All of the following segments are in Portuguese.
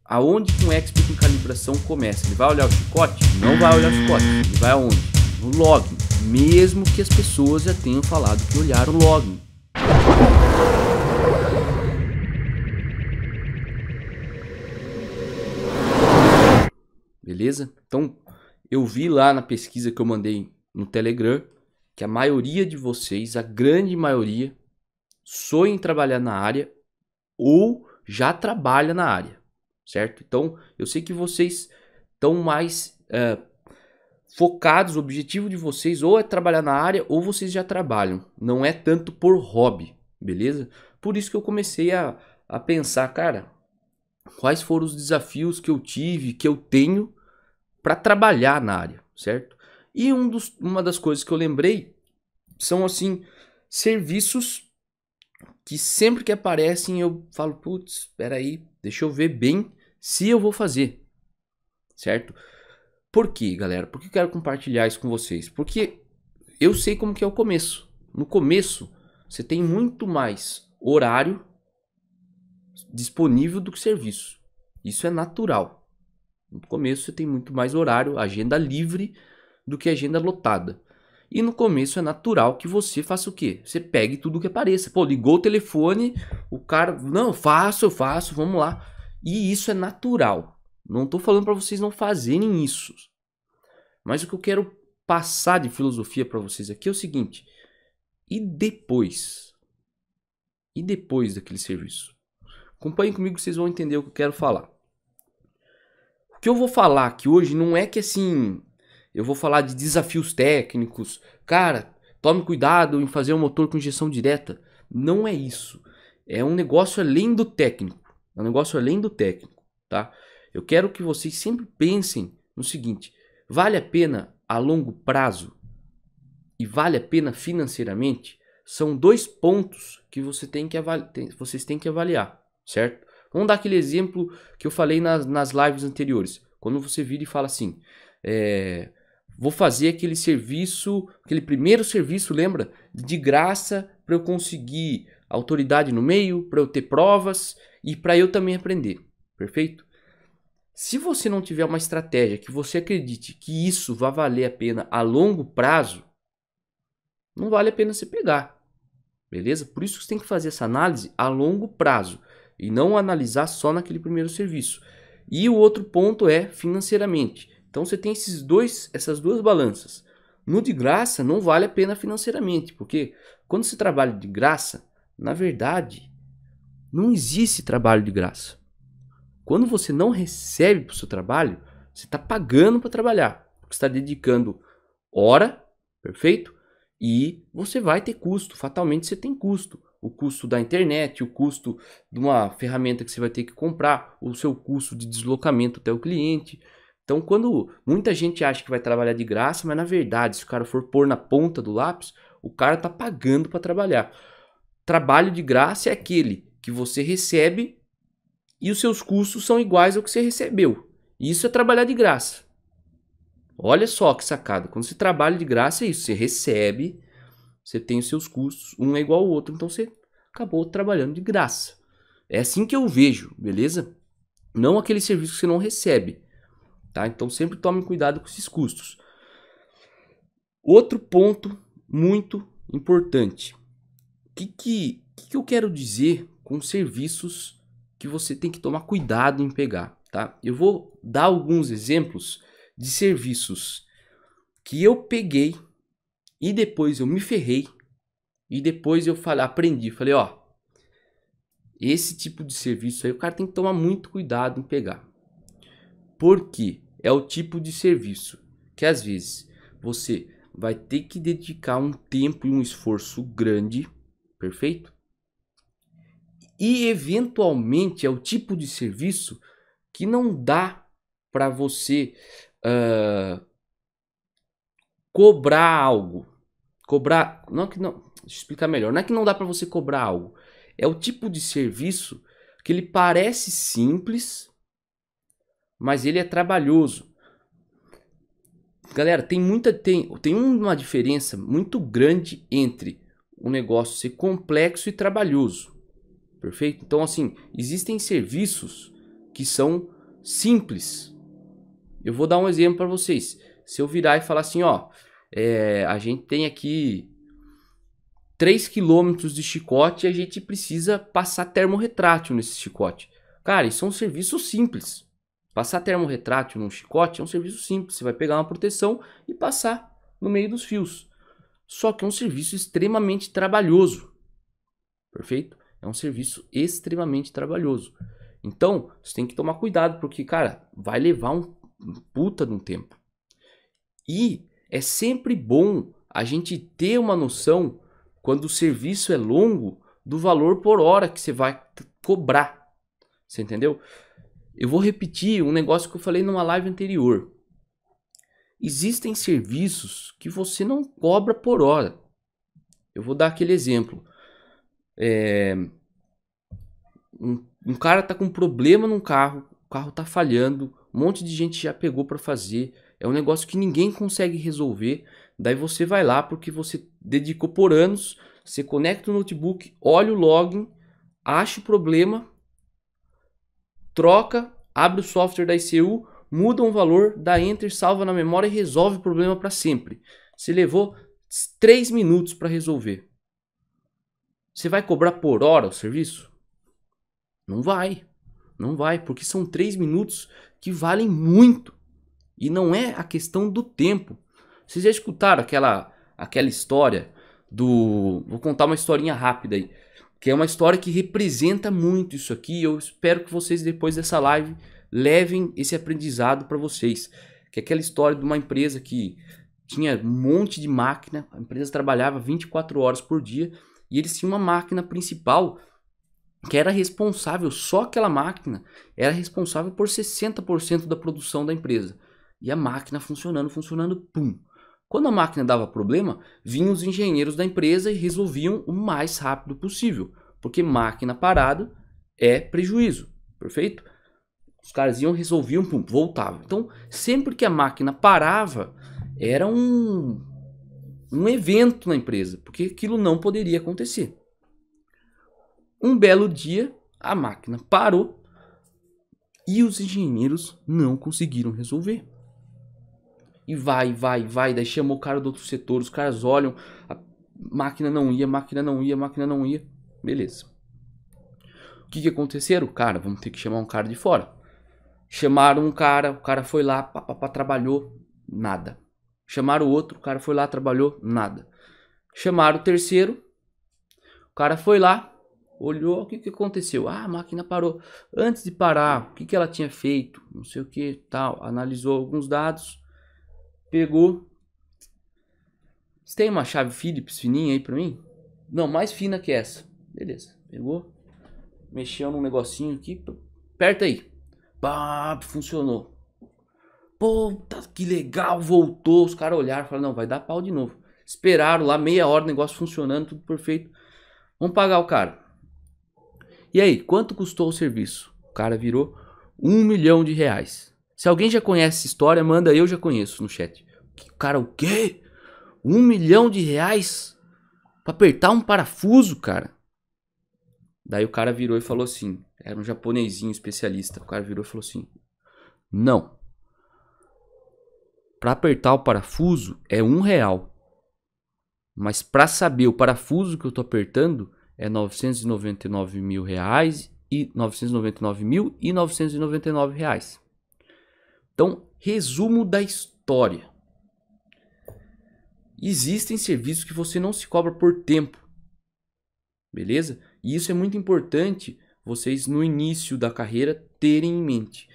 aonde que um expert em calibração começa? Ele vai olhar o chicote? Não vai olhar o chicote. Ele vai aonde? No login. Mesmo que as pessoas já tenham falado que olharam o login. Beleza? Então, eu vi lá na pesquisa que eu mandei no Telegram que a maioria de vocês, a grande maioria, sonha em trabalhar na área ou já trabalha na área, certo? Então, eu sei que vocês estão mais focados, o objetivo de vocês ou é trabalhar na área ou vocês já trabalham, não é tanto por hobby, beleza? Por isso que eu comecei a pensar, cara, quais foram os desafios que eu tive, que eu tenho para trabalhar na área, certo? E uma das coisas que eu lembrei são, assim, serviços que sempre que aparecem eu falo, putz, espera aí, deixa eu ver bem se eu vou fazer, certo? Por quê, galera? Por que eu quero compartilhar isso com vocês? Porque eu sei como que é o começo. No começo, você tem muito mais horário disponível do que serviço. Isso é natural. No começo, você tem muito mais horário, agenda livre, do que agenda lotada. E no começo é natural que você faça o quê? Você pegue tudo que apareça. Pô, ligou o telefone, o cara... Não, eu faço, vamos lá. E isso é natural. Não tô falando para vocês não fazerem isso. Mas o que eu quero passar de filosofia para vocês aqui é o seguinte. E depois? E depois daquele serviço? Acompanhem comigo que vocês vão entender o que eu quero falar. O que eu vou falar aqui hoje não é que assim... Eu vou falar de desafios técnicos. Cara, tome cuidado em fazer um motor com injeção direta. Não é isso. É um negócio além do técnico. É um negócio além do técnico, tá? Eu quero que vocês sempre pensem no seguinte. Vale a pena a longo prazo e vale a pena financeiramente? São dois pontos que vocês têm que avaliar, certo? Vamos dar aquele exemplo que eu falei nas lives anteriores. Quando você vira e fala assim... Vou fazer aquele serviço, aquele primeiro serviço, lembra? De graça para eu conseguir autoridade no meio, para eu ter provas e para eu também aprender. Perfeito? Se você não tiver uma estratégia que você acredite que isso vai valer a pena a longo prazo, não vale a pena você pegar. Beleza? Por isso que você tem que fazer essa análise a longo prazo e não analisar só naquele primeiro serviço. E o outro ponto é financeiramente. Então você tem essas duas balanças. No de graça não vale a pena financeiramente, porque quando você trabalha de graça, na verdade, não existe trabalho de graça. Quando você não recebe para o seu trabalho, você está pagando para trabalhar, porque você está dedicando hora, perfeito? E você vai ter custo, fatalmente você tem custo. O custo da internet, o custo de uma ferramenta que você vai ter que comprar, o seu custo de deslocamento até o cliente. Então, quando muita gente acha que vai trabalhar de graça, mas na verdade, se o cara for pôr na ponta do lápis, o cara tá pagando para trabalhar. Trabalho de graça é aquele que você recebe e os seus custos são iguais ao que você recebeu. Isso é trabalhar de graça. Olha só que sacada. Quando você trabalha de graça é isso. Você recebe, você tem os seus custos, um é igual ao outro. Então você acabou trabalhando de graça. É assim que eu vejo, beleza? Não aquele serviço que você não recebe. Tá? Então sempre tome cuidado com esses custos. Outro ponto muito importante. O que eu quero dizer com serviços que você tem que tomar cuidado em pegar? Tá? Eu vou dar alguns exemplos de serviços que eu peguei e depois eu me ferrei e depois eu aprendi. Falei, ó, esse tipo de serviço aí o cara tem que tomar muito cuidado em pegar. Por quê? É o tipo de serviço que às vezes você vai ter que dedicar um tempo e um esforço grande, perfeito? E eventualmente é o tipo de serviço que não dá para você cobrar algo. Deixa eu explicar melhor. Não é que não dá para você cobrar algo. É o tipo de serviço que ele parece simples, mas ele é trabalhoso. Galera, tem uma diferença muito grande entre o negócio ser complexo e trabalhoso. Perfeito? Então, assim, existem serviços que são simples. Eu vou dar um exemplo para vocês. Se eu virar e falar assim, ó, a gente tem aqui 3 quilômetros de chicote e a gente precisa passar termorretrátil nesse chicote. Cara, isso é um serviço simples. Passar termorretrátil num chicote é um serviço simples. Você vai pegar uma proteção e passar no meio dos fios. Só que é um serviço extremamente trabalhoso. Perfeito? É um serviço extremamente trabalhoso. Então, você tem que tomar cuidado, porque, cara, vai levar um puta de um tempo. E é sempre bom a gente ter uma noção, quando o serviço é longo, do valor por hora que você vai cobrar. Você entendeu? Eu vou repetir um negócio que eu falei numa live anterior. Existem serviços que você não cobra por hora. Eu vou dar aquele exemplo. Um cara tá com problema num carro, o carro tá falhando, um monte de gente já pegou para fazer, é um negócio que ninguém consegue resolver. Daí você vai lá porque você dedicou por anos, você conecta o notebook, olha o login, acha o problema, troca, abre o software da ICU, muda um valor, dá enter, salva na memória e resolve o problema para sempre. Você levou 3 minutos para resolver. Você vai cobrar por hora o serviço? Não vai. Não vai, porque são 3 minutos que valem muito. E não é a questão do tempo. Vocês já escutaram aquela história do... Vou contar uma historinha rápida aí. Que é uma história que representa muito isso aqui. Eu espero que vocês, depois dessa live, levem esse aprendizado para vocês. Que é aquela história de uma empresa que tinha um monte de máquina. A empresa trabalhava 24 horas por dia. E eles tinham uma máquina principal que era responsável, só aquela máquina era responsável por 60% da produção da empresa. E a máquina funcionando, pum. Quando a máquina dava problema, vinham os engenheiros da empresa e resolviam o mais rápido possível. Porque máquina parada é prejuízo, perfeito? Os caras iam, resolviam, pum, voltavam. Então, sempre que a máquina parava, era um evento na empresa, porque aquilo não poderia acontecer. Um belo dia, a máquina parou e os engenheiros não conseguiram resolver. E vai, daí chamou o cara do outro setor, os caras olham, a máquina não ia. Beleza. O que aconteceu? Cara, vamos ter que chamar um cara de fora. Chamaram um cara, o cara foi lá, trabalhou, nada. Chamaram o outro, o cara foi lá, trabalhou, nada. Chamaram o terceiro, o cara foi lá, olhou, o que aconteceu? Ah, a máquina parou. Antes de parar, o que ela tinha feito? Não sei o que, tal. Analisou alguns dados, pegou. Você tem uma chave Phillips fininha aí pra mim? Não, mais fina que essa. Beleza, pegou. Mexeu num negocinho aqui. Aperta aí. Pá, funcionou. Puta, que legal, voltou. Os caras olharam e falaram, não, vai dar pau de novo. Esperaram lá meia hora, o negócio funcionando, tudo perfeito. Vamos pagar o cara. E aí, quanto custou o serviço? O cara virou R$1 milhão. Se alguém já conhece essa história, manda eu já conheço no chat. Cara, o quê? R$1 milhão? Pra apertar um parafuso, cara? Daí o cara virou e falou assim, era um japonesinho especialista. O cara virou e falou assim, não. Pra apertar o parafuso é R$1. Mas pra saber o parafuso que eu tô apertando é R$999 mil e R$999.999. Então, resumo da história. Existem serviços que você não se cobra por tempo. Beleza? E isso é muito importante vocês no início da carreira terem em mente.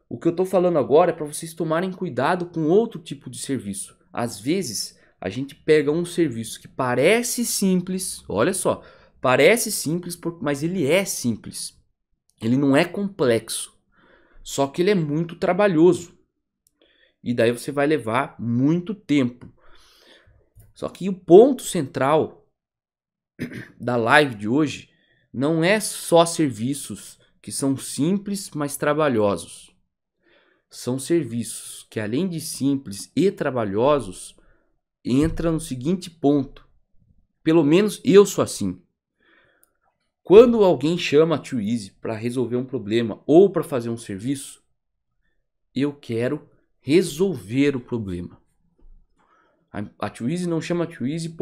O que eu estou falando agora é para vocês tomarem cuidado com outro tipo de serviço. Às vezes, a gente pega um serviço que parece simples, olha só, parece simples, mas ele é simples. Ele não é complexo, só que ele é muito trabalhoso. E daí você vai levar muito tempo. Só que o ponto central da live de hoje não é só serviços que são simples, mas trabalhosos. São serviços que, além de simples e trabalhosos, entra no seguinte ponto. Pelo menos eu sou assim. Quando alguém chama a Twizy para resolver um problema ou para fazer um serviço, eu quero resolver o problema. A Twizy não chama Twizy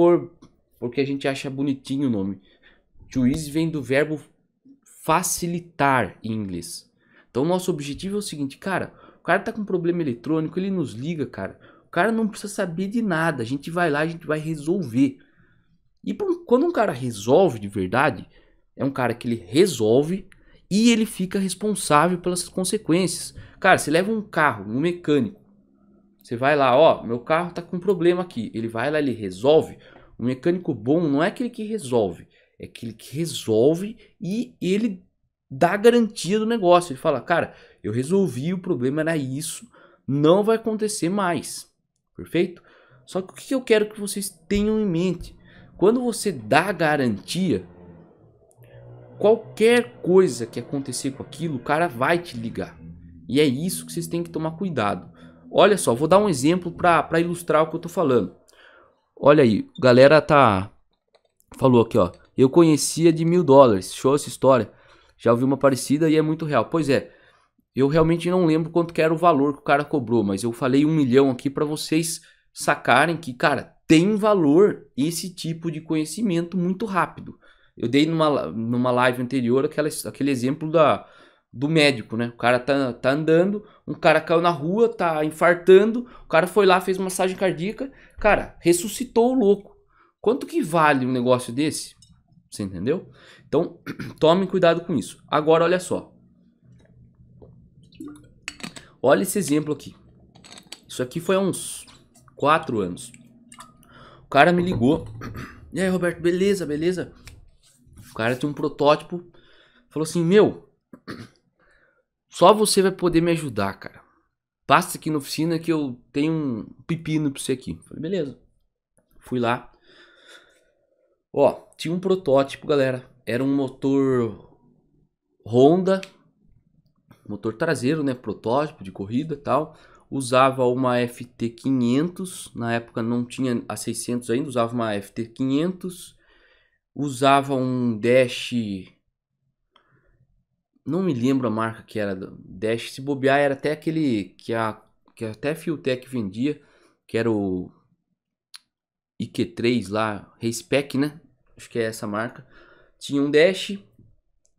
porque a gente acha bonitinho o nome. Twizy vem do verbo facilitar em inglês. Então nosso objetivo é o seguinte, cara, o cara tá com problema eletrônico, ele nos liga, cara. O cara não precisa saber de nada, a gente vai lá, a gente vai resolver. E quando um cara resolve de verdade, é um cara que ele resolve e ele fica responsável pelas consequências. Cara, você leva um carro, um mecânico, você vai lá, ó, meu carro tá com problema aqui. Ele vai lá, ele resolve. O mecânico bom não é aquele que resolve, é aquele que resolve e ele dá garantia do negócio. Ele fala, cara, eu resolvi, o problema era isso, não vai acontecer mais. Perfeito? Só que o que eu quero que vocês tenham em mente? Quando você dá garantia, qualquer coisa que acontecer com aquilo, o cara vai te ligar. E é isso que vocês têm que tomar cuidado. Olha só, vou dar um exemplo para ilustrar o que eu tô falando. Olha aí, galera falou aqui, ó. Eu conhecia de $1000. Show essa história. Já ouvi uma parecida e é muito real. Pois é, eu realmente não lembro quanto que era o valor que o cara cobrou, mas eu falei 1 milhão aqui para vocês sacarem que, cara, tem valor esse tipo de conhecimento muito rápido. Eu dei numa live anterior aquele exemplo do médico, né? O cara tá andando, um cara caiu na rua, tá infartando, o cara foi lá, fez massagem cardíaca, cara, ressuscitou o louco. Quanto que vale um negócio desse? Você entendeu? Então, tome cuidado com isso. Agora, olha só. Olha esse exemplo aqui. Isso aqui foi há uns 4 anos. O cara me ligou. E aí, Roberto, beleza, beleza? O cara tinha um protótipo. Falou assim, meu, só você vai poder me ajudar, cara. Passa aqui na oficina que eu tenho um pepino pra você aqui. Falei, beleza. Fui lá. Ó, tinha um protótipo, galera. Era um motor Honda. Motor traseiro, né? Protótipo de corrida e tal. Usava uma FT500. Na época não tinha a 600 ainda. Usava uma FT500. Usava um Dash... Não me lembro a marca que era Dash. Se bobear era até aquele que até a Fiotec vendia. Que era o IQ3 lá. Respec, né? Acho que é essa marca. Tinha um Dash.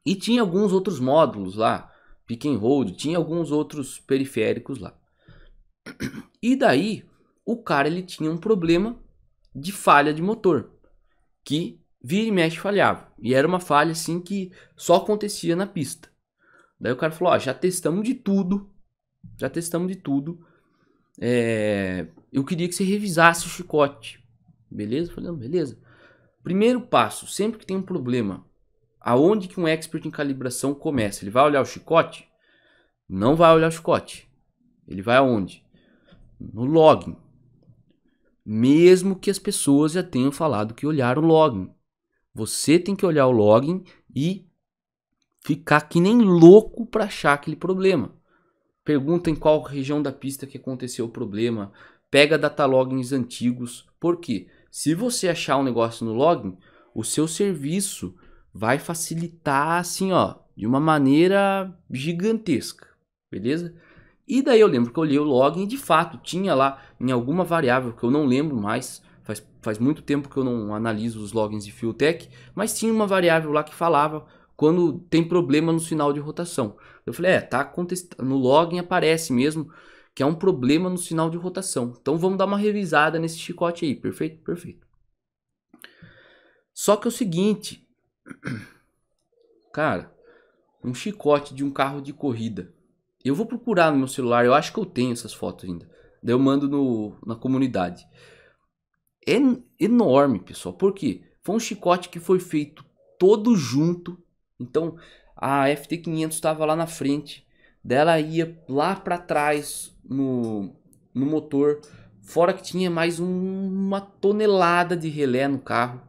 E tinha alguns outros módulos lá. Pick and Hold. Tinha alguns outros periféricos lá. E daí o cara ele tinha um problema de falha de motor. Que vira e mexe falhava. E era uma falha assim que só acontecia na pista. Daí o cara falou, ó, já testamos de tudo. Já testamos de tudo. Eu queria que você revisasse o chicote. Beleza? Eu falei, não, beleza. Primeiro passo, sempre que tem um problema, aonde que um expert em calibração começa? Ele vai olhar o chicote? Não vai olhar o chicote. Ele vai aonde? No login. Mesmo que as pessoas já tenham falado que olharam o login. Você tem que olhar o login e ficar que nem louco para achar aquele problema. Pergunta em qual região da pista que aconteceu o problema. Pega datalogs antigos. Por quê? Se você achar um negócio no login, o seu serviço vai facilitar assim, ó, de uma maneira gigantesca. Beleza? E daí eu lembro que eu olhei o login e de fato tinha lá em alguma variável que eu não lembro mais. Faz muito tempo que eu não analiso os logins de Fiotec, mas tinha uma variável lá que falava quando tem problema no sinal de rotação. Eu falei, tá acontecendo, no login aparece mesmo que é um problema no sinal de rotação. Então vamos dar uma revisada nesse chicote aí, perfeito? Perfeito. Só que é o seguinte, cara, um chicote de um carro de corrida. Eu vou procurar no meu celular, eu acho que eu tenho essas fotos ainda. Daí eu mando na comunidade. É enorme, pessoal. Por quê? Foi um chicote que foi feito todo junto. Então a FT500 estava lá na frente, dela ia lá para trás no motor, fora que tinha mais uma tonelada de relé no carro,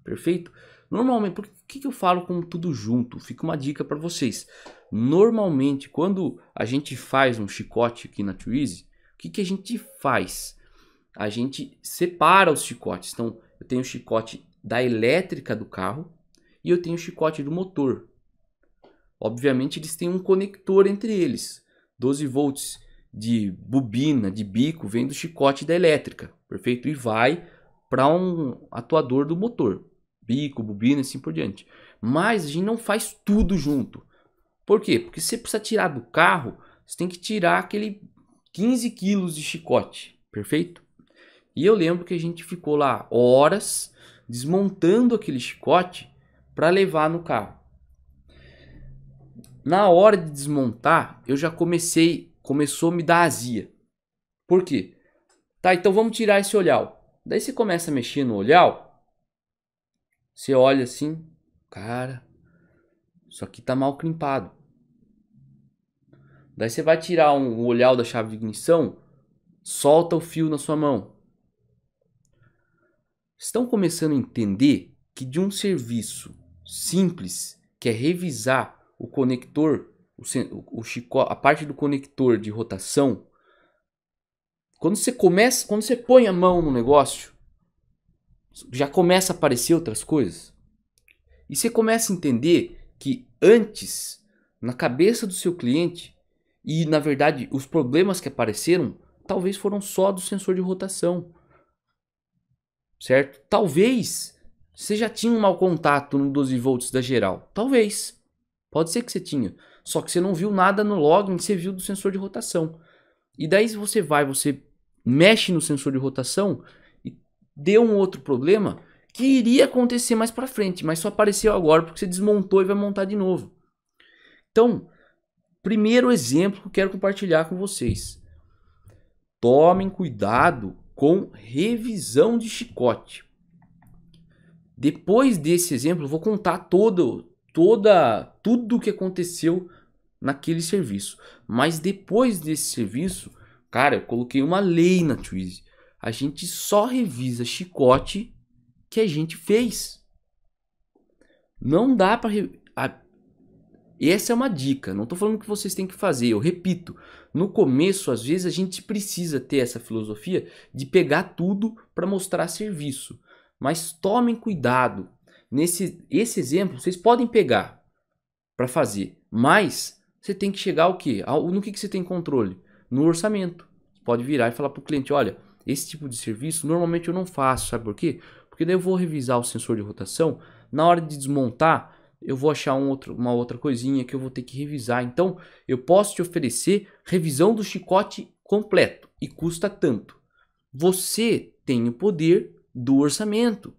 perfeito? Normalmente, por que eu falo com tudo junto? Fica uma dica para vocês. Normalmente, quando a gente faz um chicote aqui na Twizy, o que a gente faz? A gente separa os chicotes. Então, eu tenho o chicote da elétrica do carro e eu tenho o chicote do motor. Obviamente, eles têm um conector entre eles, 12 volts, de bobina, de bico, vem do chicote da elétrica, perfeito? E vai para um atuador do motor, bico, bobina e assim por diante. Mas a gente não faz tudo junto. Por quê? Porque se você precisa tirar do carro, você tem que tirar aquele 15 quilos de chicote, perfeito? E eu lembro que a gente ficou lá horas desmontando aquele chicote para levar no carro. Na hora de desmontar, eu já começou a me dar azia. Por quê? Tá, então vamos tirar esse olhal. Daí você começa a mexer no olhal, você olha assim, cara, isso aqui tá mal crimpado. Daí você vai tirar um olhal da chave de ignição, solta o fio na sua mão. Estão começando a entender que de um serviço simples, que é revisar o conector, a parte do conector de rotação, quando você põe a mão no negócio, já começa a aparecer outras coisas. E você começa a entender que antes, na cabeça do seu cliente, e na verdade os problemas que apareceram, talvez foram só do sensor de rotação. Certo? Talvez você já tinha um mau contato no 12 volts da geral. Talvez. Pode ser que você tinha. Só que você não viu nada no login, você viu do sensor de rotação. E daí você mexe no sensor de rotação e deu um outro problema que iria acontecer mais para frente, mas só apareceu agora porque você desmontou e vai montar de novo. Então, primeiro exemplo que eu quero compartilhar com vocês. Tomem cuidado com revisão de chicote. Depois desse exemplo, eu vou contar tudo o que aconteceu naquele serviço. Mas depois desse serviço, cara, eu coloquei uma lei na Twizy. A gente só revisa chicote que a gente fez. Não dá para essa é uma dica, não estou falando que vocês têm que fazer, eu repito, no começo às vezes a gente precisa ter essa filosofia de pegar tudo para mostrar serviço, mas tomem cuidado, esse exemplo vocês podem pegar para fazer, mas você tem que chegar ao quê? No que você tem controle? No orçamento, você pode virar e falar para o cliente, olha, esse tipo de serviço normalmente eu não faço, sabe por quê? Porque daí eu vou revisar o sensor de rotação, na hora de desmontar, eu vou achar uma outra coisinha que eu vou ter que revisar. Então, eu posso te oferecer revisão do chicote completo e custa tanto. Você tem o poder do orçamento.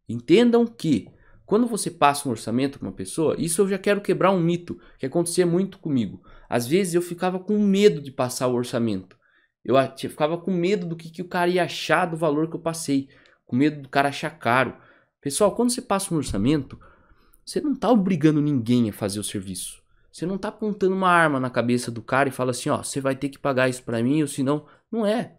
Entendam que quando você passa um orçamento para uma pessoa, isso eu já quero quebrar um mito que acontecia muito comigo. Às vezes eu ficava com medo de passar o orçamento. Eu ficava com medo do que o cara ia achar do valor que eu passei. Com medo do cara achar caro. Pessoal, quando você passa um orçamento, você não está obrigando ninguém a fazer o serviço. Você não está apontando uma arma na cabeça do cara e fala assim, ó, você vai ter que pagar isso para mim ou senão, não é.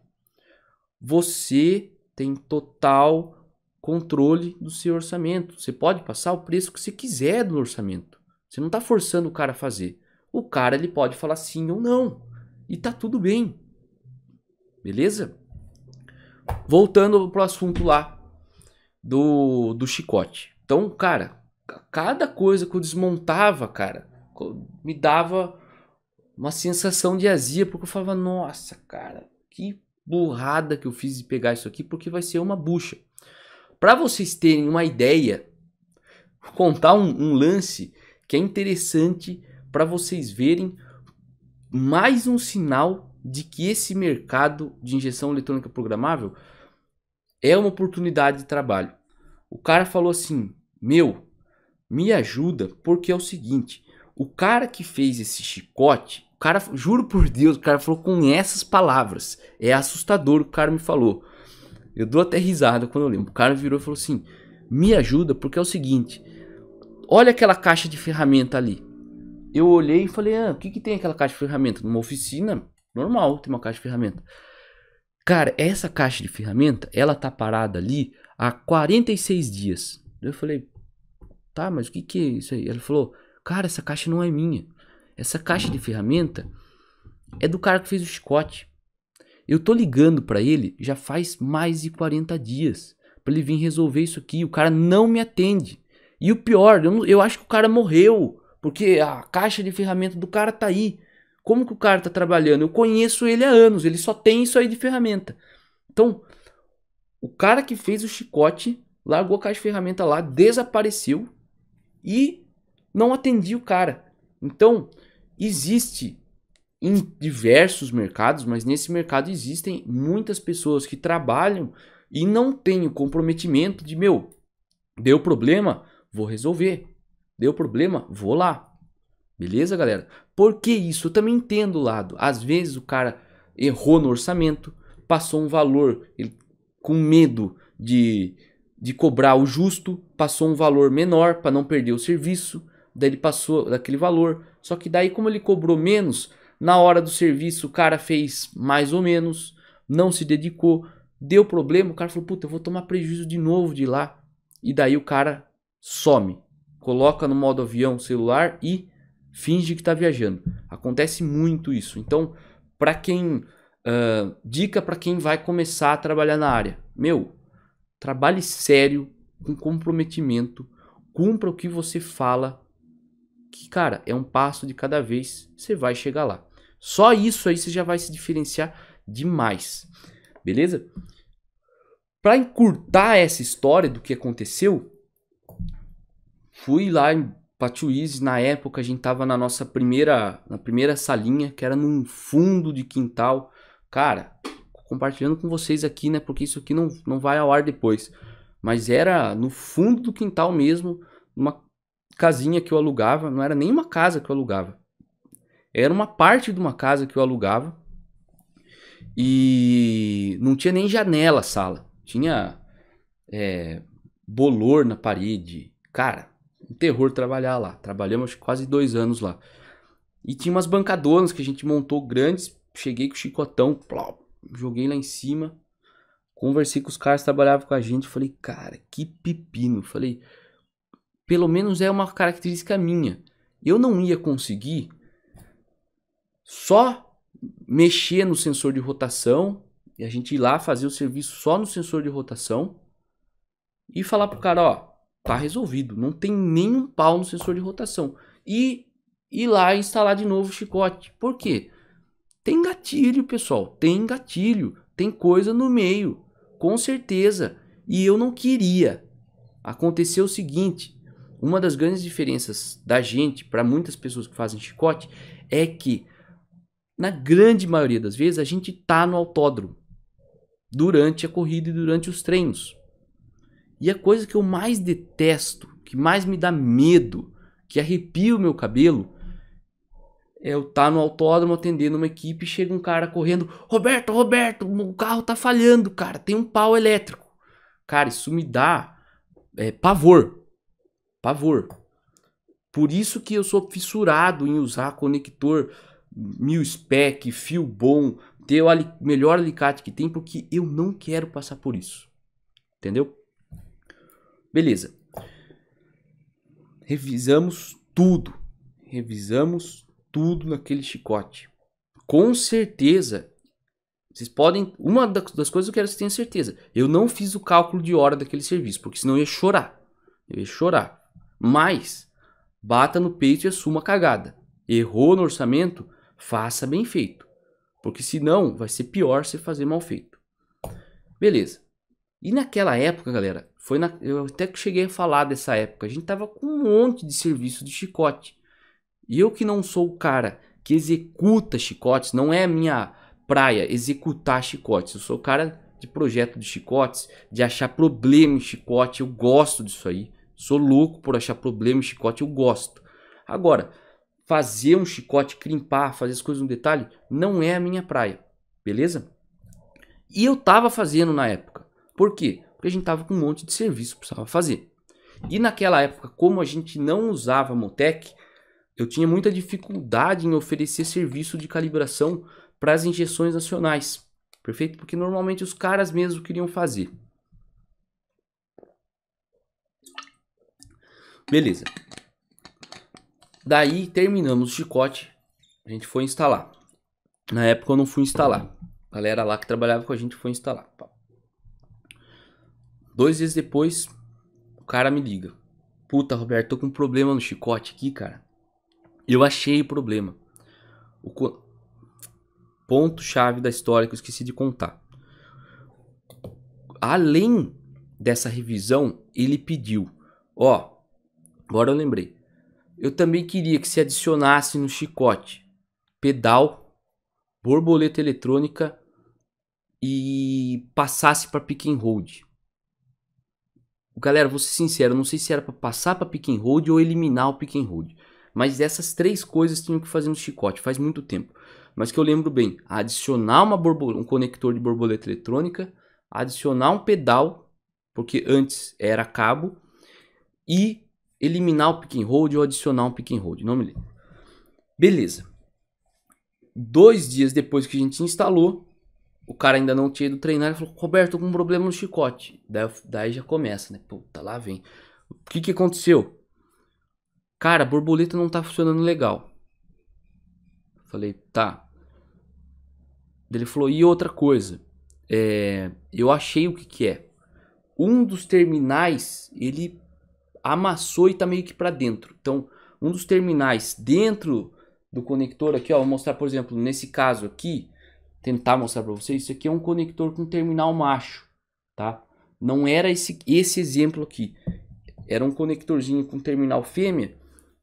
Você tem total controle do seu orçamento. Você pode passar o preço que você quiser do orçamento. Você não está forçando o cara a fazer. O cara ele pode falar sim ou não. E tá tudo bem. Beleza? Voltando pro assunto lá do chicote. Então, cara, cada coisa que eu desmontava, cara, me dava uma sensação de azia, porque eu falava, nossa, cara, que burrada que eu fiz de pegar isso aqui, porque vai ser uma bucha. Para vocês terem uma ideia, vou contar um lance que é interessante para vocês verem mais um sinal de que esse mercado de injeção eletrônica programável é uma oportunidade de trabalho. O cara falou assim, me ajuda, porque é o seguinte, o cara que fez esse chicote, o cara, juro por Deus, o cara falou com essas palavras, é assustador o que o cara me falou, eu dou até risada quando eu lembro, o cara virou e falou assim, me ajuda, porque é o seguinte, olha aquela caixa de ferramenta ali, eu olhei e falei, o que tem aquela caixa de ferramenta? Numa oficina, normal, tem uma caixa de ferramenta. Cara, essa caixa de ferramenta, ela tá parada ali há 46 dias. Eu falei, tá, mas o que é isso aí? Ele falou, cara, essa caixa não é minha. Essa caixa de ferramenta é do cara que fez o chicote. Eu tô ligando pra ele já faz mais de 40 dias. Pra ele vir resolver isso aqui. O cara não me atende. E o pior, eu acho que o cara morreu. Porque a caixa de ferramenta do cara tá aí. Como que o cara tá trabalhando? Eu conheço ele há anos, ele só tem isso aí de ferramenta. Então, o cara que fez o chicote largou a caixa de ferramenta lá, desapareceu e não atendia o cara. Então, existe em diversos mercados, mas nesse mercado existem muitas pessoas que trabalham e não têm o comprometimento de, deu problema, vou resolver. Deu problema, vou lá. Beleza, galera? Por que isso? Eu também entendo o lado. Às vezes o cara errou no orçamento, passou um valor com medo de cobrar o justo, passou um valor menor para não perder o serviço, daí ele passou daquele valor. Só que daí, como ele cobrou menos, na hora do serviço o cara fez mais ou menos, não se dedicou, deu problema, o cara falou, puta, eu vou tomar prejuízo de novo de lá. E daí o cara some, coloca no modo avião celular e finge que está viajando. Acontece muito isso. Então, para quem dica para quem vai começar a trabalhar na área, trabalhe sério, com comprometimento, cumpra o que você fala, que cara, é um passo de cada vez, você vai chegar lá. Só isso aí você já vai se diferenciar demais, beleza? Para encurtar essa história do que aconteceu, fui lá em Patuízes, na época a gente tava na primeira salinha, que era num fundo de quintal. Cara, compartilhando com vocês aqui, né, porque isso aqui não vai ao ar depois. Mas era no fundo do quintal mesmo, numa casinha que eu alugava, não era nem uma casa que eu alugava. Era uma parte de uma casa que eu alugava. E não tinha nem janela a sala. Tinha bolor na parede. Cara, um terror trabalhar lá. Trabalhamos quase 2 anos lá. E tinha umas bancadonas que a gente montou grandes. Cheguei com o chicotão, plop, joguei lá em cima. Conversei com os caras que trabalhavam com a gente. Falei, cara, que pepino. Falei, pelo menos é uma característica minha. Eu não ia conseguir só mexer no sensor de rotação e a gente ir lá fazer o serviço só no sensor de rotação e falar pro cara, ó, tá resolvido, não tem nenhum pau no sensor de rotação. E ir lá e instalar de novo o chicote. Por quê? Tem gatilho, pessoal, tem gatilho, tem coisa no meio, com certeza. E eu não queria. Aconteceu o seguinte, uma das grandes diferenças da gente para muitas pessoas que fazem chicote é que na grande maioria das vezes a gente tá no autódromo durante a corrida e durante os treinos. E a coisa que eu mais detesto, que mais me dá medo, que arrepia o meu cabelo, é eu estar no autódromo atendendo uma equipe e chega um cara correndo, Roberto, o carro tá falhando, cara, tem um pau elétrico. Cara, isso me dá pavor. Por isso que eu sou fissurado em usar conector 1000 spec, fio bom, ter o melhor alicate que tem, porque eu não quero passar por isso. Entendeu? Beleza. Revisamos tudo naquele chicote. Com certeza, vocês podem... Uma das coisas que eu quero que vocês tenham certeza. Eu não fiz o cálculo de hora daquele serviço, porque senão eu ia chorar. Mas, bata no peito e assuma a cagada. Errou no orçamento, faça bem feito. Porque senão vai ser pior você fazer mal feito. Beleza. E naquela época, galera, eu até que cheguei a falar dessa época. A gente tava com um monte de serviço de chicote. E eu que não sou o cara que executa chicotes, não é a minha praia executar chicotes. Eu sou o cara de projeto de chicotes, de achar problema em chicote. Eu gosto disso aí. Sou louco por achar problema em chicote, eu gosto. Agora, fazer um chicote, crimpar, fazer as coisas no detalhe, não é a minha praia, beleza? E eu tava fazendo na época. Por quê? Porque a gente tava com um monte de serviço que precisava fazer. E naquela época, como a gente não usava Motec, eu tinha muita dificuldade em oferecer serviço de calibração para as injeções nacionais. Perfeito? Porque normalmente os caras mesmo queriam fazer. Beleza. Daí terminamos o chicote, a gente foi instalar. Na época eu não fui instalar. A galera lá que trabalhava com a gente foi instalar. 2 dias depois, o cara me liga. Puta, Roberto, tô com um problema no chicote aqui, cara. Eu achei o problema. Ponto-chave da história que eu esqueci de contar. Além dessa revisão, ele pediu, ó, agora eu lembrei. Eu também queria que se adicionasse no chicote pedal, borboleta eletrônica e passasse para pick and hold. Galera, vou ser sincero, não sei se era para passar para pick and hold ou eliminar o pick and hold. Mas essas três coisas tinham que fazer no chicote, faz muito tempo. Mas que eu lembro bem, adicionar um conector de borboleta eletrônica, adicionar um pedal, porque antes era cabo, e eliminar o pick and hold ou adicionar um pick and hold, não me lembro. Beleza. 2 dias depois que a gente instalou, o cara ainda não tinha ido treinar, ele falou, Roberto, tô com um problema no chicote. Daí já começa, né? Puta, lá vem. O que aconteceu? Cara, a borboleta não tá funcionando legal. Falei, tá. Ele falou, e outra coisa, eu achei o que é. Um dos terminais, ele amassou e tá meio que pra dentro. Então, um dos terminais dentro do conector aqui, ó, vou mostrar, por exemplo, nesse caso aqui, tentar mostrar pra vocês, isso aqui é um conector com terminal macho, tá? Não era esse exemplo aqui. Era um conectorzinho com terminal fêmea.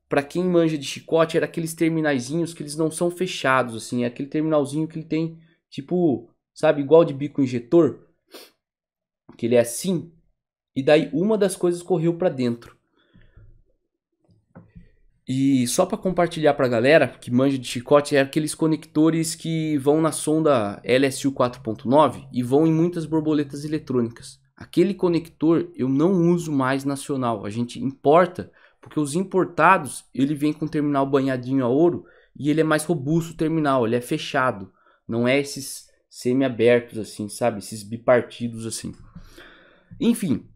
Pra quem manja de chicote, era aqueles terminaizinhos que eles não são fechados, assim. É aquele terminalzinho que ele tem, tipo, sabe, igual de bico injetor. Que ele é assim. E daí uma das coisas correu pra dentro. E só para compartilhar pra galera que manja de chicote, é aqueles conectores que vão na sonda LSU 4.9 e vão em muitas borboletas eletrônicas. Aquele conector eu não uso mais nacional, a gente importa, porque os importados, ele vem com terminal banhadinho a ouro e ele é mais robusto o terminal, ele é fechado, não é esses semi-abertos assim, sabe, esses bipartidos assim. Enfim,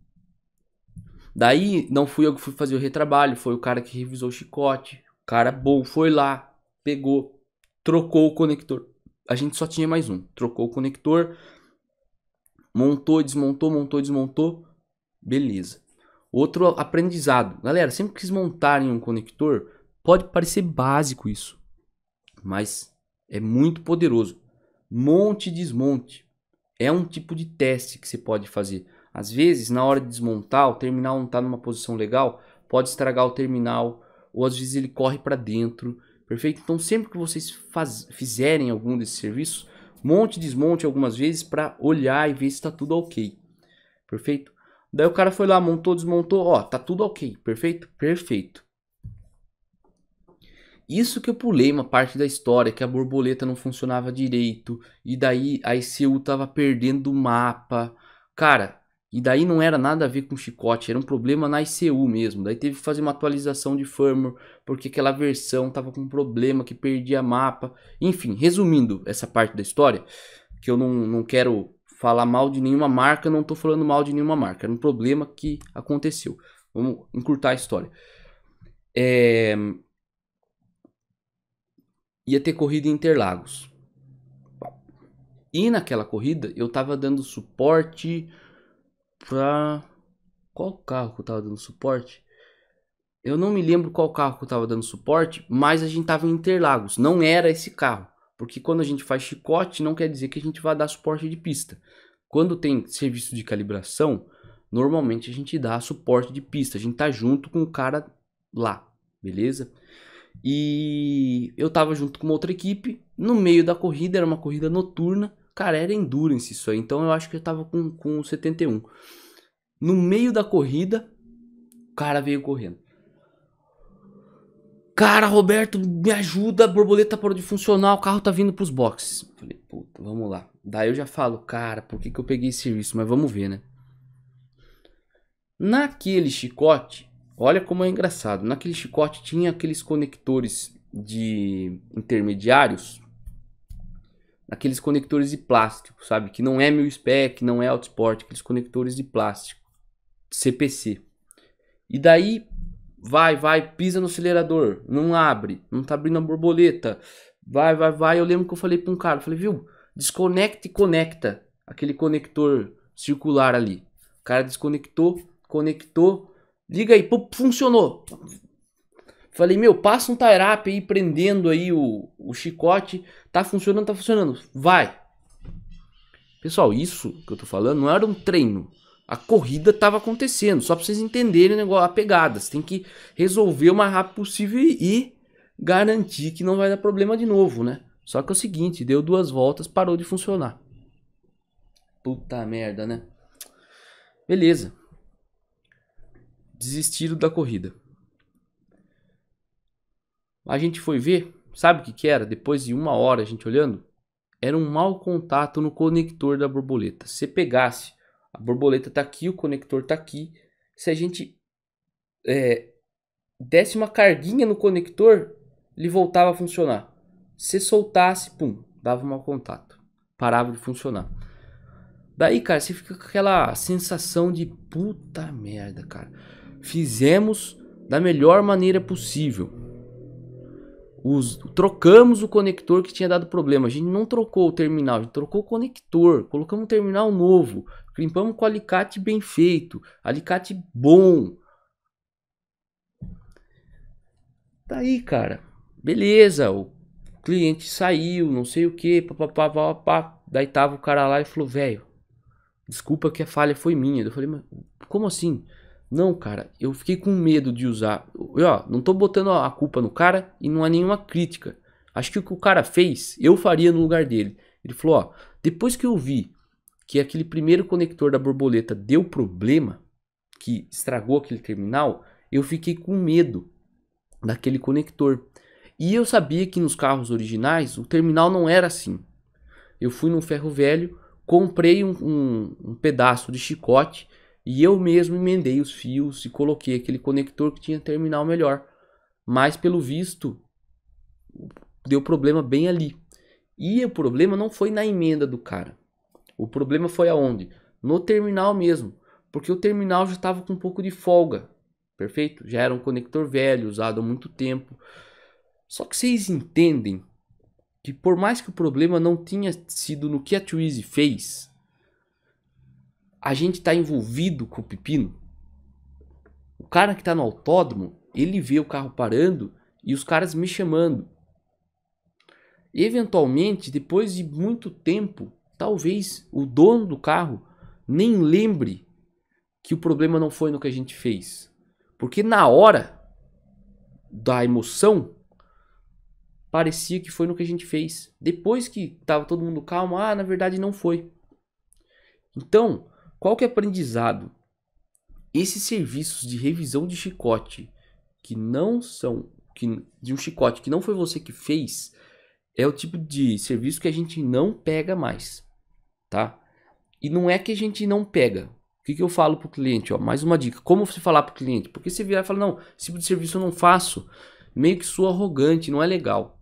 daí não fui eu que fui fazer o retrabalho, foi o cara que revisou o chicote. O cara bom foi lá, pegou, trocou o conector. A gente só tinha mais um. Trocou o conector, montou, desmontou, montou, desmontou. Beleza. Outro aprendizado. Galera, sempre que vocês montarem um conector, pode parecer básico isso, mas é muito poderoso. Monte e desmonte. É um tipo de teste que você pode fazer. Às vezes, na hora de desmontar, o terminal não está numa posição legal, pode estragar o terminal, ou às vezes ele corre para dentro, perfeito? Então, sempre que vocês fizerem algum desses serviços, monte e desmonte algumas vezes para olhar e ver se está tudo ok, perfeito? Daí o cara foi lá, montou, desmontou, ó, tá tudo ok, perfeito? Perfeito. Isso que eu pulei uma parte da história, que a borboleta não funcionava direito, e daí a ECU tava perdendo o mapa. Cara, e daí não era nada a ver com chicote, era um problema na ECU mesmo. Daí teve que fazer uma atualização de firmware, porque aquela versão tava com um problema que perdia mapa. Enfim, resumindo essa parte da história, que eu não quero falar mal de nenhuma marca, não tô falando mal de nenhuma marca, era um problema que aconteceu. Vamos encurtar a história. Ia ter corrida em Interlagos. E naquela corrida eu tava dando suporte pra... Qual carro que eu tava dando suporte? Eu não me lembro qual carro que eu tava dando suporte, mas a gente tava em Interlagos. Não era esse carro. Porque quando a gente faz chicote, não quer dizer que a gente vai dar suporte de pista. Quando tem serviço de calibração, normalmente a gente dá suporte de pista. A gente tá junto com o cara lá, beleza? E eu tava junto com uma outra equipe. No meio da corrida, era uma corrida noturna. Cara, era endurance isso aí. Então eu acho que eu tava com 71. No meio da corrida, o cara veio correndo. Cara, Roberto, me ajuda, a borboleta parou de funcionar, o carro tá vindo pros boxes. Falei, puta, vamos lá. Daí eu já falo, cara, por que eu peguei esse serviço? Mas vamos ver, né? Naquele chicote, olha como é engraçado. Naquele chicote tinha aqueles conectores de intermediários. Aqueles conectores de plástico, sabe? Que não é mil spec, não é Autosport. Aqueles conectores de plástico. CPC. E daí... Vai, pisa no acelerador, não abre, não tá abrindo a borboleta, vai. Eu lembro que eu falei pra um cara, falei, viu, desconecta e conecta aquele conector circular ali. O cara desconectou, conectou, liga aí, pô, funcionou. Falei, meu, passa um tie-up aí, prendendo aí o chicote. Tá funcionando, tá funcionando. Vai. Pessoal, isso que eu tô falando não era um treino. A corrida tava acontecendo. Só pra vocês entenderem o negócio, a pegada. Você tem que resolver o mais rápido possível e garantir que não vai dar problema de novo, né? Só que é o seguinte, deu 2 voltas, parou de funcionar. Puta merda, né? Beleza. Desistiram da corrida. A gente foi ver, sabe o que era? Depois de 1 hora a gente olhando, era um mau contato no conector da borboleta. Se você pegasse, a borboleta tá aqui, o conector tá aqui. Se a gente desse uma carguinha no conector, ele voltava a funcionar. Se soltasse, pum, dava um mau contato. Parava de funcionar. Daí, cara, você fica com aquela sensação de puta merda, cara. Fizemos da melhor maneira possível. Trocamos o conector que tinha dado problema. A gente não trocou o terminal, a gente trocou o conector. Colocamos um terminal novo. Crimpamos com alicate bem feito. Alicate bom. Daí, cara, beleza. O cliente saiu, não sei o que. Papapá. Daí tava o cara lá e falou, velho, desculpa que a falha foi minha. Eu falei, mas como assim? Não, cara, eu fiquei com medo de usar. Ó, não tô botando a culpa no cara e não há nenhuma crítica. Acho que o que o cara fez, eu faria no lugar dele. Ele falou, ó, depois que eu vi que aquele primeiro conector da borboleta deu problema, que estragou aquele terminal, eu fiquei com medo daquele conector. E eu sabia que nos carros originais o terminal não era assim. Eu fui num ferro velho, comprei um pedaço de chicote e eu mesmo emendei os fios e coloquei aquele conector que tinha terminal melhor. Mas pelo visto, deu problema bem ali. E o problema não foi na emenda do cara. O problema foi aonde? No terminal mesmo. Porque o terminal já estava com um pouco de folga. Perfeito? Já era um conector velho, usado há muito tempo. Só que vocês entendem que por mais que o problema não tinha sido no que a Twizy fez, a gente está envolvido com o pepino. O cara que está no autódromo, ele vê o carro parando e os caras me chamando. Eventualmente, depois de muito tempo, talvez o dono do carro nem lembre que o problema não foi no que a gente fez. Porque na hora da emoção, parecia que foi no que a gente fez. Depois que estava todo mundo calmo, na verdade não foi. Então, qual que é o aprendizado? Esses serviços de revisão de chicote, que não são, de um chicote que não foi você que fez, é o tipo de serviço que a gente não pega mais, tá? E não é que a gente não pega. O que eu falo pro cliente? Ó, mais uma dica. Como você falar pro cliente? Porque você virar e falar, não, esse tipo de serviço eu não faço. Meio que sou arrogante, não é legal.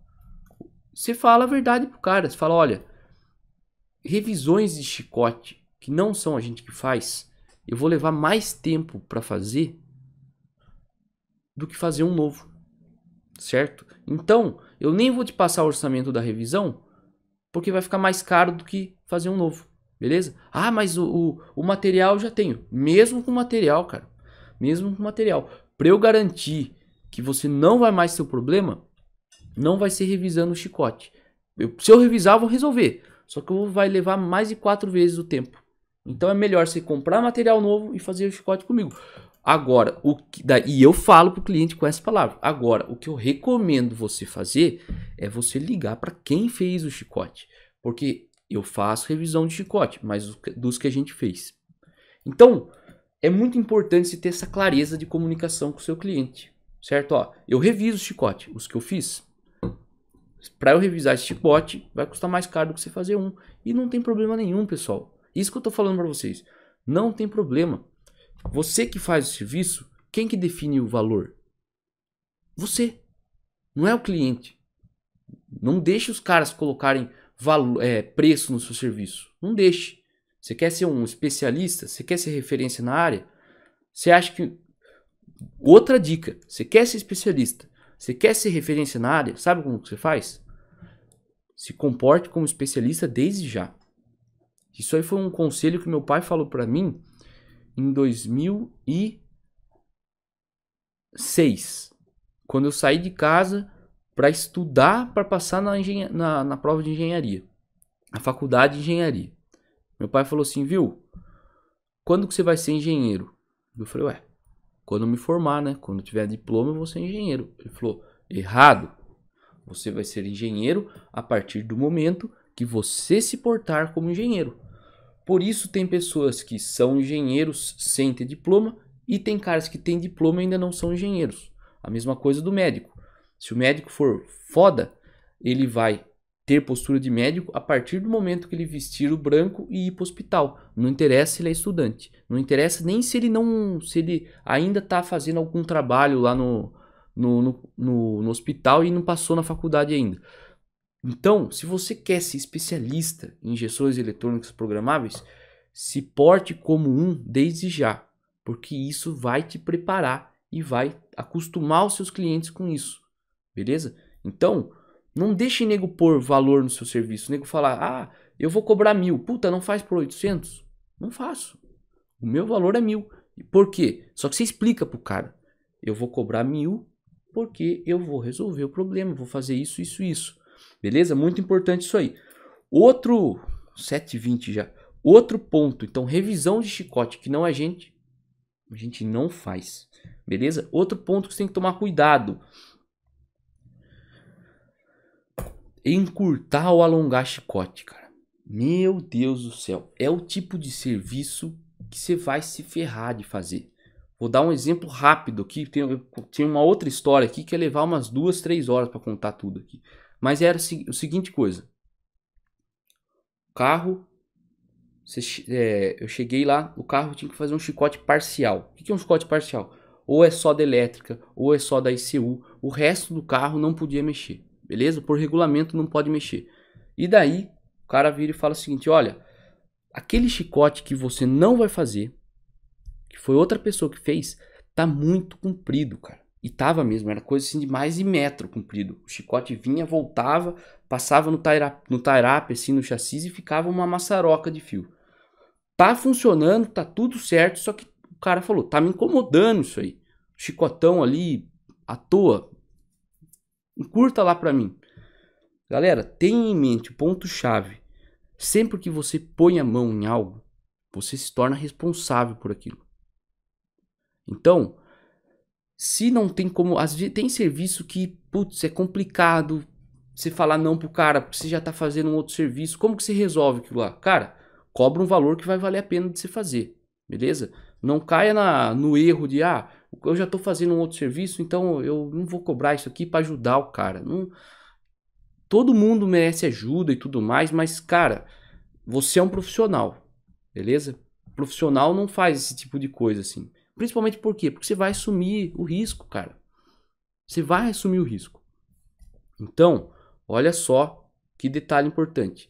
Você fala a verdade pro cara. Você fala, olha, revisões de chicote que não são a gente que faz, eu vou levar mais tempo para fazer do que fazer um novo, certo? Então, eu nem vou te passar o orçamento da revisão, porque vai ficar mais caro do que fazer um novo, beleza? Mas o material eu já tenho. Mesmo com material, cara. Mesmo com material. Para eu garantir que você não vai mais ter o problema, não vai ser revisando o chicote. Se eu revisar, eu vou resolver. Só que vai levar mais de 4 vezes o tempo. Então é melhor você comprar material novo e fazer o chicote comigo. Agora, e eu falo para o cliente com essa palavra. Agora, o que eu recomendo você fazer é você ligar para quem fez o chicote. Porque eu faço revisão de chicote, mas dos que a gente fez. Então, é muito importante você ter essa clareza de comunicação com o seu cliente. Certo? Ó, eu reviso o chicote, os que eu fiz. Para eu revisar esse chicote, vai custar mais caro do que você fazer um. E não tem problema nenhum, pessoal. Isso que eu tô falando para vocês. Não tem problema. Você que faz o serviço, quem que define o valor? Você. Não é o cliente. Não deixe os caras colocarem preço no seu serviço. Não deixe. Você quer ser um especialista? Você quer ser referência na área? Você acha que... Outra dica. Você quer ser especialista? Você quer ser referência na área? Sabe como que você faz? Se comporte como especialista desde já. Isso aí foi um conselho que meu pai falou para mim em 2006. quando eu saí de casa para estudar para passar na prova de engenharia, na faculdade de engenharia. Meu pai falou assim, viu? Quando que você vai ser engenheiro? Eu falei, ué, quando eu me formar, né? Quando eu tiver diploma, eu vou ser engenheiro. Ele falou, errado. Você vai ser engenheiro a partir do momento que você se portar como engenheiro. Por isso tem pessoas que são engenheiros sem ter diploma e tem caras que têm diploma e ainda não são engenheiros. A mesma coisa do médico. Se o médico for foda, ele vai ter postura de médico a partir do momento que ele vestir o branco e ir para o hospital. Não interessa se ele é estudante. Não interessa nem se ele ainda está fazendo algum trabalho lá no hospital e não passou na faculdade ainda. Então, se você quer ser especialista em injeções eletrônicas programáveis, se porte como um desde já, porque isso vai te preparar e vai acostumar os seus clientes com isso, beleza? Então, não deixe nego pôr valor no seu serviço, nego falar, eu vou cobrar 1.000, puta, não faz por 800? Não faço, o meu valor é 1.000, por quê? Só que você explica pro cara, eu vou cobrar 1.000 porque eu vou resolver o problema, vou fazer isso, isso, isso. Beleza? Muito importante isso aí. Outro 7h20 já. Outro ponto. Então, revisão de chicote, que não a gente não faz. Beleza? Outro ponto que você tem que tomar cuidado. Encurtar ou alongar chicote, cara. Meu Deus do céu. É o tipo de serviço que você vai se ferrar de fazer. Vou dar um exemplo rápido aqui. Tinha uma outra história aqui que ia levar umas 2, 3 horas para contar tudo aqui. Mas era o seguinte coisa. Carro, eu cheguei lá, o carro tinha que fazer um chicote parcial. O que é um chicote parcial? Ou é só da elétrica, ou é só da ICU. O resto do carro não podia mexer. Beleza? Por regulamento não pode mexer. E daí, o cara vira e fala o seguinte, olha, aquele chicote que você não vai fazer, que foi outra pessoa que fez, tá muito comprido, cara. E tava mesmo, era coisa assim de mais de metro comprido. O chicote vinha, voltava, passava no tie-up, assim, no chassi e ficava uma maçaroca de fio. Tá funcionando, tá tudo certo, só que o cara falou, tá me incomodando isso aí. Chicotão ali, à toa. Encurta lá pra mim. Galera, tenha em mente o ponto-chave. Sempre que você põe a mão em algo, você se torna responsável por aquilo. Então, se não tem como, às vezes tem serviço que, putz, é complicado você falar não pro cara, porque você já tá fazendo um outro serviço. Como que você resolve aquilo lá? Cara, cobra um valor que vai valer a pena de você fazer, beleza? Não caia no erro de, eu já tô fazendo um outro serviço, então eu não vou cobrar isso aqui para ajudar o cara. Não, todo mundo merece ajuda e tudo mais, mas, cara, você é um profissional, beleza? Profissional não faz esse tipo de coisa assim. Principalmente por quê? Porque você vai assumir o risco, cara. Você vai assumir o risco. Então, olha só que detalhe importante.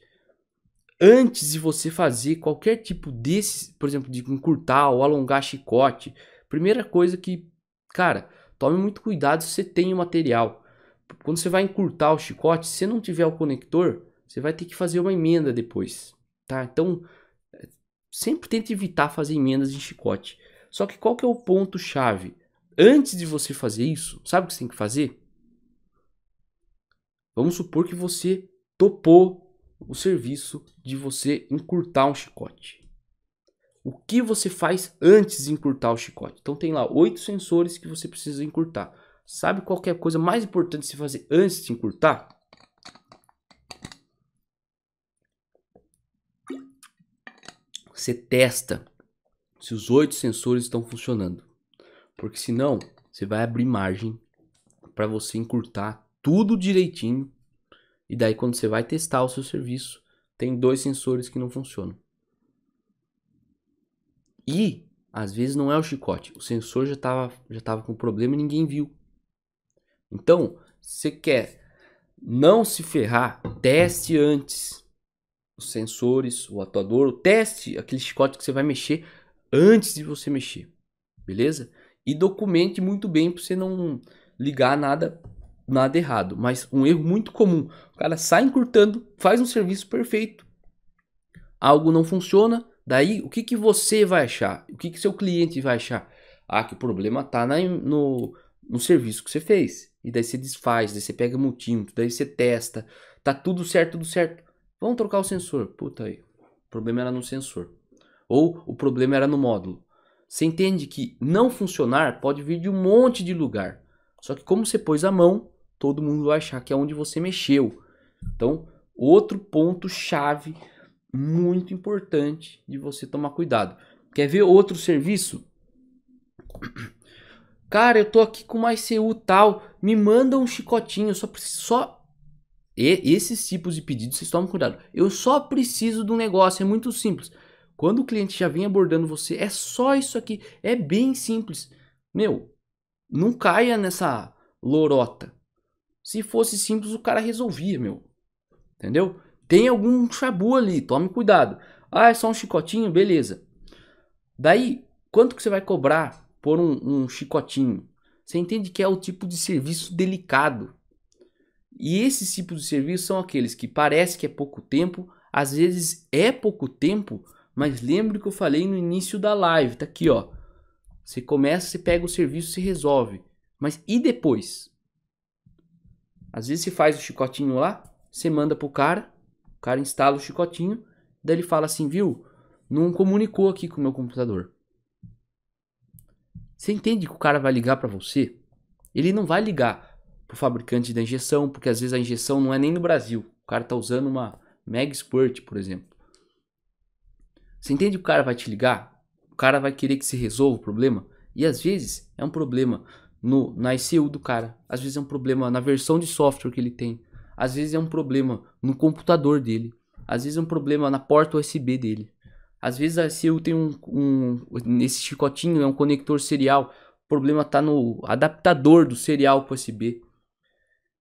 Antes de você fazer qualquer tipo desses, por exemplo, de encurtar ou alongar chicote, primeira coisa que, cara, tome muito cuidado se você tem o material. Quando você vai encurtar o chicote, se você não tiver o conector, você vai ter que fazer uma emenda depois, tá? Então, sempre tente evitar fazer emendas em chicote. Só que qual que é o ponto chave? Antes de você fazer isso, sabe o que você tem que fazer? Vamos supor que você topou o serviço de você encurtar um chicote. O que você faz antes de encurtar o chicote? Então tem lá 8 sensores que você precisa encurtar. Sabe qual que é a coisa mais importante de se fazer antes de encurtar? Você testa se os 8 sensores estão funcionando. Porque senão, você vai abrir margem para você encurtar tudo direitinho. E daí quando você vai testar o seu serviço, tem 2 sensores que não funcionam. E, às vezes não é o chicote. O sensor já tava com problema e ninguém viu. Então, se você quer não se ferrar, teste antes os sensores, o atuador, teste aquele chicote que você vai mexer antes de você mexer, beleza? E documente muito bem para você não ligar nada errado. Mas um erro muito comum, o cara sai encurtando, faz um serviço perfeito, algo não funciona, daí o que você vai achar? O que seu cliente vai achar? Que o problema está no serviço que você fez. E daí você desfaz, daí você pega multímetro, daí você testa. Tá tudo certo, tudo certo. Vamos trocar o sensor. Puta aí. O problema era no sensor. Ou o problema era no módulo. Você entende que não funcionar pode vir de um monte de lugar. Só que como você pôs a mão, todo mundo vai achar que é onde você mexeu. Então, outro ponto chave muito importante de você tomar cuidado. Quer ver outro serviço? Cara, eu tô aqui com uma ICU tal, me manda um chicotinho, esses tipos de pedidos, vocês tomem cuidado. Eu só preciso de um negócio, é muito simples. Quando o cliente já vem abordando você, é só isso aqui, é bem simples. Meu, não caia nessa lorota. Se fosse simples, o cara resolvia, meu. Entendeu? Tem algum chabu ali, tome cuidado. Ah, é só um chicotinho? Beleza. Daí, quanto que você vai cobrar por um chicotinho? Você entende que é o tipo de serviço delicado. E esses tipos de serviço são aqueles que parece que é pouco tempo, às vezes é pouco tempo, mas lembre que eu falei no início da live, tá aqui, ó. Você começa, você pega o serviço, se resolve. Mas e depois? Às vezes você faz o chicotinho lá, você manda pro cara, o cara instala o chicotinho, daí ele fala assim, viu? Não comunicou aqui com o meu computador. Você entende que o cara vai ligar para você? Ele não vai ligar pro fabricante da injeção, porque às vezes a injeção não é nem no Brasil. O cara tá usando uma Mega Squirt, por exemplo. Você entende que o cara vai te ligar? O cara vai querer que se resolva o problema? E às vezes é um problema na ICU do cara. Às vezes é um problema na versão de software que ele tem. Às vezes é um problema no computador dele. Às vezes é um problema na porta USB dele. Às vezes a ICU tem nesse chicotinho é um conector serial. O problema está no adaptador do serial para USB.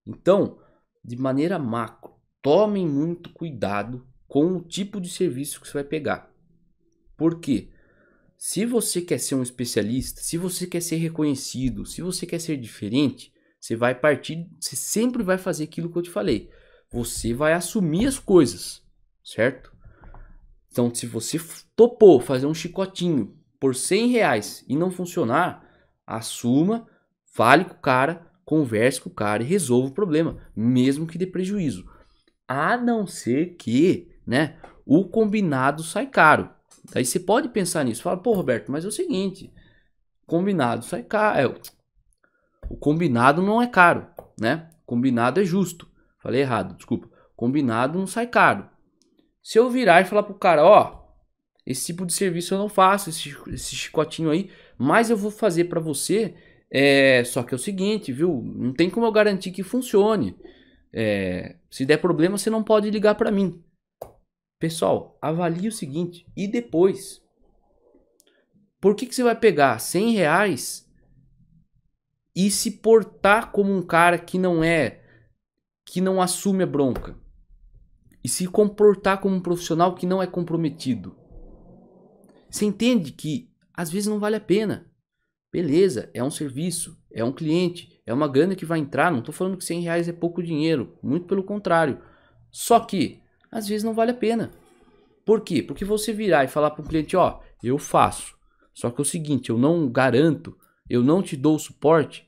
Então, de maneira macro, tomem muito cuidado com o tipo de serviço que você vai pegar. Por quê? Se você quer ser um especialista, se você quer ser reconhecido, se você quer ser diferente, você sempre vai fazer aquilo que eu te falei. Você vai assumir as coisas, certo? Então, se você topou fazer um chicotinho por 100 reais e não funcionar, assuma, fale com o cara, converse com o cara e resolva o problema, mesmo que dê prejuízo. A não ser que, né, o combinado sai caro. Daí você pode pensar nisso. Fala, pô, Roberto, mas é o seguinte, combinado sai caro. O combinado não é caro, né? Combinado é justo. Falei errado, desculpa. Combinado não sai caro. Se eu virar e falar pro cara, ó, esse tipo de serviço eu não faço, esse chicotinho aí, mas eu vou fazer para você, só que é o seguinte, viu? Não tem como eu garantir que funcione. Se der problema, você não pode ligar para mim. Pessoal, avalie o seguinte, e depois? Por que você vai pegar 100 reais e se portar como um cara que não assume a bronca? E se comportar como um profissional que não é comprometido? Você entende que às vezes não vale a pena. Beleza, é um serviço, é um cliente, é uma grana que vai entrar. Não estou falando que 100 reais é pouco dinheiro, muito pelo contrário. Só que às vezes não vale a pena. Por quê? Porque você virar e falar para o cliente, ó, eu faço. Só que é o seguinte, eu não garanto, eu não te dou o suporte.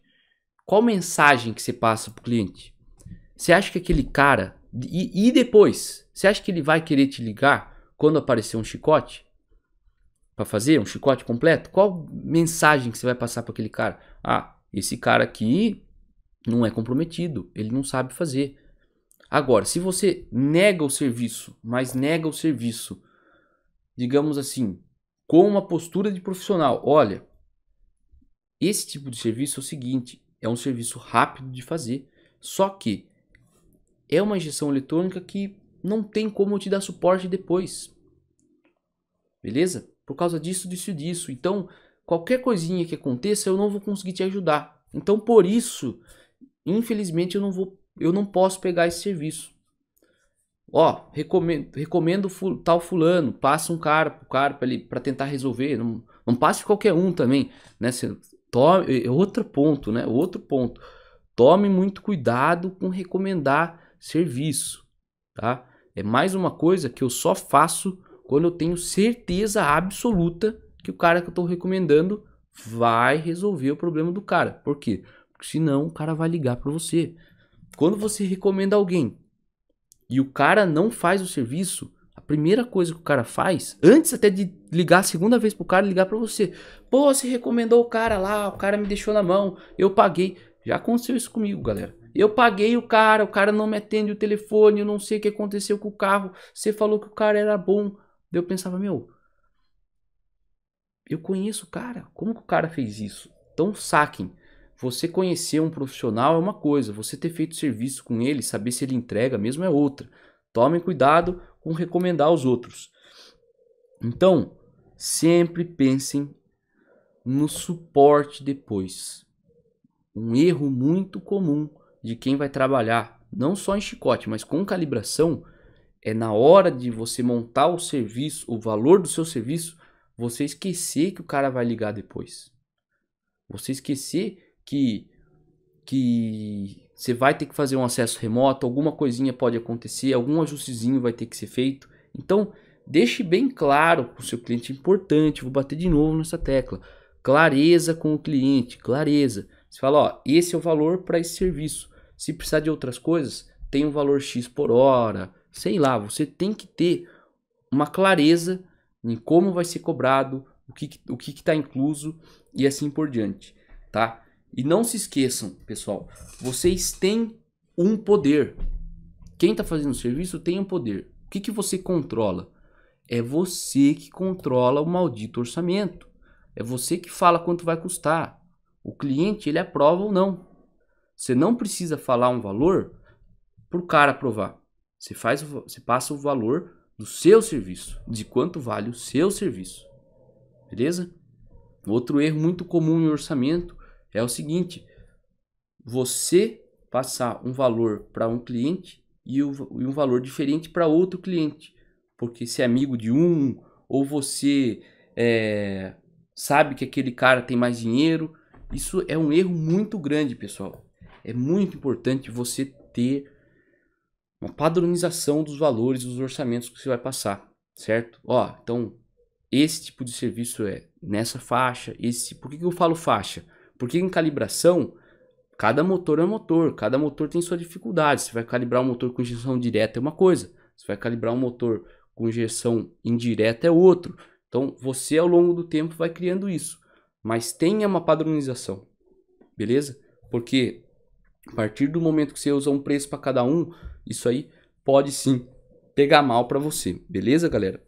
Qual mensagem que você passa para o cliente? Você acha que aquele cara... E depois? Você acha que ele vai querer te ligar quando aparecer um chicote? Para fazer um chicote completo? Qual mensagem que você vai passar para aquele cara? Ah, esse cara aqui não é comprometido, ele não sabe fazer. Agora, se você nega o serviço, mas nega o serviço, digamos assim, com uma postura de profissional, olha, esse tipo de serviço é o seguinte, é um serviço rápido de fazer, só que é uma injeção eletrônica que não tem como te dar suporte depois. Beleza? Por causa disso, disso e disso. Então, qualquer coisinha que aconteça, eu não vou conseguir te ajudar. Então, por isso, infelizmente, eu não posso pegar esse serviço. Ó, recomendo tal fulano, passa um cara para tentar resolver. Não passe qualquer um também, né? Outro ponto, né? Outro ponto. Tome muito cuidado com recomendar serviço, tá? É mais uma coisa que eu só faço quando eu tenho certeza absoluta que o cara que eu estou recomendando vai resolver o problema do cara. Por quê? senão o cara vai ligar para você. Quando você recomenda alguém e o cara não faz o serviço, a primeira coisa que o cara faz, antes até de ligar a segunda vez pro cara, ligar para você. Pô, você recomendou o cara lá, o cara me deixou na mão, eu paguei. Já aconteceu isso comigo, galera. Eu paguei o cara não me atende o telefone, eu não sei o que aconteceu com o carro, você falou que o cara era bom. Eu pensava, meu, eu conheço o cara, como que o cara fez isso? Então saquem, você conhecer um profissional é uma coisa, você ter feito serviço com ele, saber se ele entrega mesmo é outra. Tomem cuidado com recomendar aos outros. Então, sempre pensem no suporte depois. Um erro muito comum de quem vai trabalhar, não só em chicote, mas com calibração, é na hora de você montar o serviço, o valor do seu serviço, você esquecer que o cara vai ligar depois. Você esquecer que você vai ter que fazer um acesso remoto, alguma coisinha pode acontecer, algum ajustezinho vai ter que ser feito. Então, deixe bem claro para o seu cliente, importante, vou bater de novo nessa tecla. Clareza com o cliente, clareza. Você fala, ó, esse é o valor para esse serviço. Se precisar de outras coisas, tem um valor X por hora, sei lá, você tem que ter uma clareza em como vai ser cobrado, o que está incluso e assim por diante, tá? E não se esqueçam, pessoal, vocês têm um poder. Quem está fazendo o serviço tem um poder. O que você controla? É você que controla o maldito orçamento. É você que fala quanto vai custar. O cliente, ele aprova ou não. Você não precisa falar um valor para o cara aprovar. Você passa o valor do seu serviço, de quanto vale o seu serviço. Beleza? Outro erro muito comum em orçamento é o seguinte: você passar um valor para um cliente e um valor diferente para outro cliente, porque você é amigo de um, ou você sabe que aquele cara tem mais dinheiro. Isso é um erro muito grande, pessoal. É muito importante você ter uma padronização dos valores dos orçamentos que você vai passar, certo? Ó, então esse tipo de serviço é nessa faixa, por que eu falo faixa? Porque em calibração, cada motor é um motor, cada motor tem sua dificuldade. Você vai calibrar um motor com injeção direta é uma coisa, você vai calibrar um motor com injeção indireta é outro. Então você ao longo do tempo vai criando isso, mas tenha uma padronização, beleza? Porque a partir do momento que você usa um preço para cada um, isso aí pode sim pegar mal para você, beleza, galera?